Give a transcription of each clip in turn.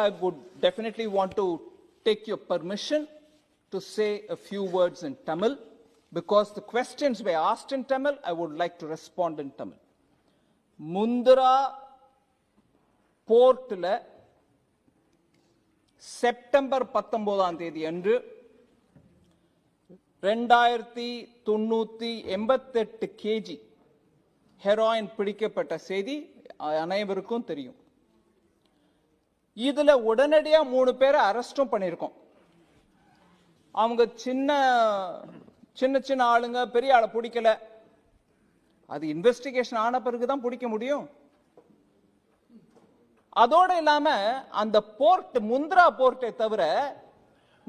I would definitely want to take your permission to say a few words in Tamil, because the questions were asked in Tamil. I would like to respond in Tamil. Mundra போர்ட்ல September 19ஆம் தேதி அன்று 2988 KG heroin பிடிக்கப்பட்ட செய்தி அனைவருக்கும் தெரியும். இதுல உடனடியா 3 பேரை அரெஸ்டும் பண்ணிருக்கோம். அவங்க சின்ன சின்ன ஆளுங்க, பெரிய ஆளை பிடிக்கல. அது இன்வெஸ்டிகேஷன் ஆன பிறகுதான் பிடிக்க முடியும். அதோட இல்லாம அந்த போர்ட், முந்திரா போர்ட்டை தவிர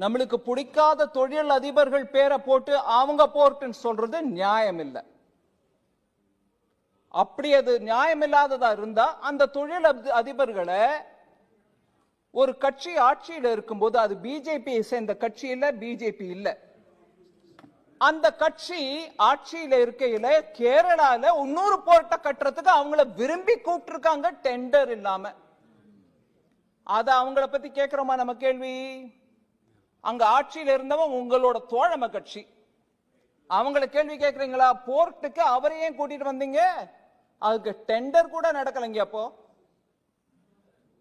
நம்மளுக்கு பிடிக்காத தொழில் அதிபர்கள் பேரை போட்டு அவங்க போர்ட்னு சொல்றது நியாயம் இல்லை. அப்படி அது நியாயம் இல்லாததா இருந்தா அந்த தொழில் அதிபர்களை ஒரு கட்சி ஆட்சியில் இருக்கும்போது, அது பிஜேபி சேர்ந்த கட்சி இல்ல, பிஜேபி இல்ல, அந்த கட்சி ஆட்சியில இருக்கையில கேரளால இன்னொரு போர்ட்டை கட்டுறதுக்கு அவங்கள விரும்பி கூப்பிட்டு இருக்காங்க, டெண்டர் இல்லாம. அத அவங்கள பத்தி கேட்கிறோமா நம்ம கேள்வி? அங்க ஆட்சியில இருந்தவங்க உங்களோட தோழமை கட்சி, அவங்கள கேள்வி கேட்கறீங்களா? போர்ட்டுக்கு அவரையும் கூட்டிட்டு வந்தீங்க, அதுக்கு டெண்டர் கூட நடக்கலைங்க. அப்போ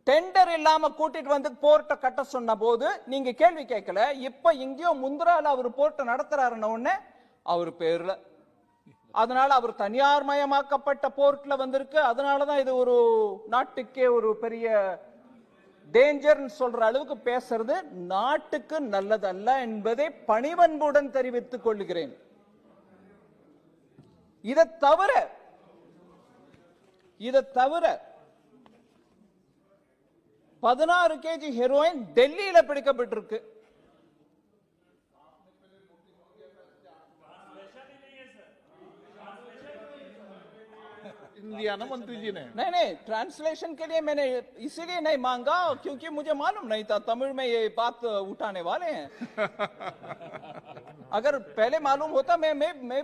டெண்டர் இல்லாம கூட்டிட்டு வந்து போர்ட்டை கட்ட சொன்ன போது நீங்க கேள்வி கேட்கல. இப்ப இங்கேயோ முந்திரால அவர் போர்ட்டை நடத்துறாருன்னு உடனே அவர் பேர்ல, அதனால அவர் தனியார் மயமாக்கப்பட்ட போர்ட்ல வந்திருக்கு. அதனாலதான் இது ஒரு நாட்டுக்கே ஒரு பெரிய டேஞ்சர் சொல்ற அளவுக்கு பேசுறது நாட்டுக்கு நல்லதல்ல என்பதை பணிவன்புடன் தெரிவித்துக் கொள்கிறேன். இதை தவிர 16 கேஜி ஹெரோயின் டெல்லியில பிடிக்கப்பட்டிருக்கு. इंडिया ना मंत्री जी ने नहीं, ट्रांसलेशन के लिए मैंने इसीलिए नहीं मांगा क्योंकि मुझे मालूम नहीं था तमिल में ये बात उठाने वाले हैं। अगर पहले मालूम होता मैं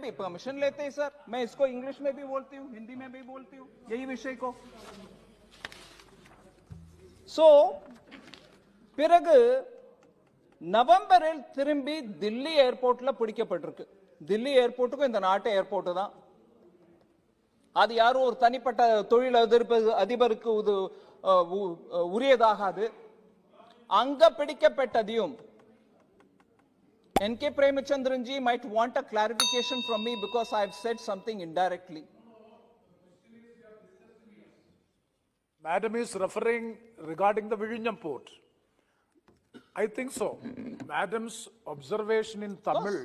भी परमिशन लेते ही सर। मैं इसको इंग्लिश में भी बोलती हूँ, हिंदी में भी बोलती हूँ, यही विषय को। सो பிறகு நவம்பரில் திரும்பி தில்லி ஏர்போர்ட்ல பிடிக்கப்பட்டிருக்கு. தில்லி ஏர்போர்ட்டுக்கும் இந்த நாட்டு ஏர்போர்ட் தான். அது யாரும் ஒரு தனிப்பட்ட தொழில் அதிபருக்கு உரியதாகாது. அங்க பிடிக்கப்பட்டதையும் NK Premachandran ji might want a clarification from me because I have said something indirectly. Madam is referring regarding the Vizhinjam port. I think so. Madam's observation in Tamil.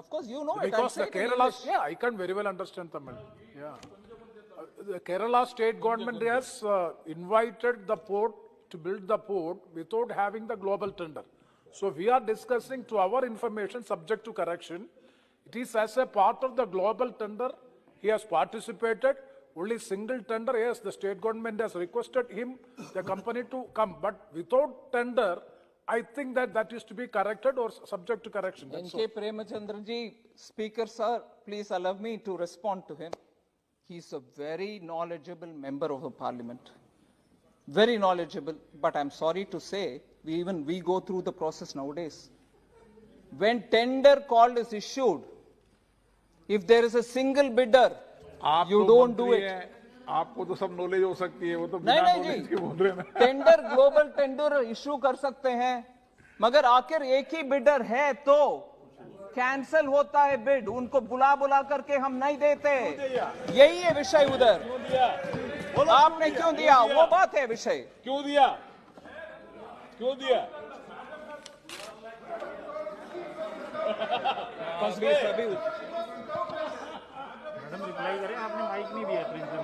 Of course, you know because it. The Kerala, yeah, I can very well understand Tamil. Yeah. The Kerala state government has invited the port to build the port without having the global tender. So we are discussing, to our information, subject to correction. It is as a part of the global tender. He has participated. Only single tender, yes, the state government has requested him, the company, to come. But without tender, I think that is to be corrected or subject to correction. NK Premachandran ji, Speaker sir, please allow me to respond to him. He is a very knowledgeable member of the parliament. Very knowledgeable, but I'm sorry to say, we go through the process nowadays. When tender call is issued, if there is a single bidder, you don't do it. आपको तो सब knowledge हो सकती है, वो तो नहीं जी, tender global tender issue कर सकते हैं, मगर आखिर एक ही बिडर है तो कैंसल होता है बिड। उनको बुला करके हम नहीं देते, यही है विषय। उधर आपने क्यों दिया, वो बात है विषय। क्यों दिया मैडम रिप्लाई करें, आपने माइक नहीं दिया प्रिंसिपल।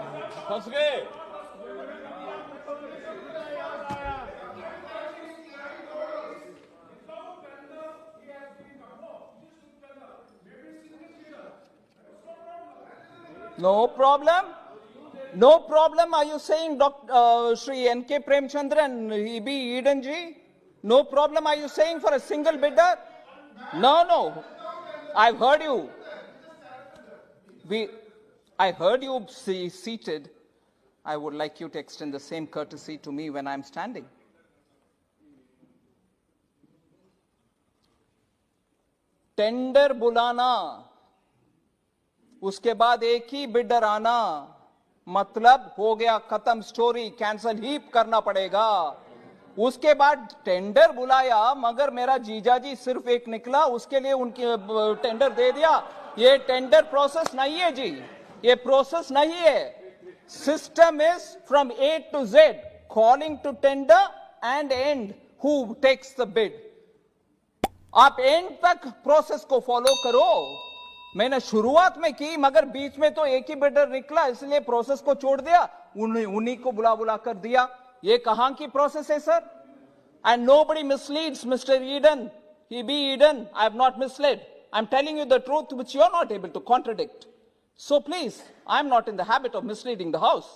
फंस गए। No problem. Are you saying Shri NK Premachandran, EB Eden ji? No problem. Are you saying for a single bidder? No. I've heard you. I heard you seated. I would like you to extend the same courtesy to me when I'm standing. Tender बुलाना, उसके बाद एक ही bidder आना, मतलब हो गया खत्म story, cancel ही करना पड़ेगा। उसके बाद टेंडर बुलाया, मगर मेरा जीजाजी सिर्फ एक निकला, उसके लिए उनके टेंडर दे दिया। ये टेंडर प्रोसेस नहीं है जी, ये प्रोसेस नहीं है। System is from A to Z, calling to tender and end who takes the bid. आप एंड तक प्रोसेस को फॉलो करो। मैंने शुरुआत में की, मगर बीच में तो एक ही बिडर निकला, इसलिए प्रोसेस को छोड़ दिया, उन्हीं को बुला बुला कर दिया। ये कहां की प्रोसेस है sir? And nobody misleads mister Eden, he be Eden, I have not misled. I'm telling you the truth which you are not able to contradict. So please, I'm not in the habit of misleading the house.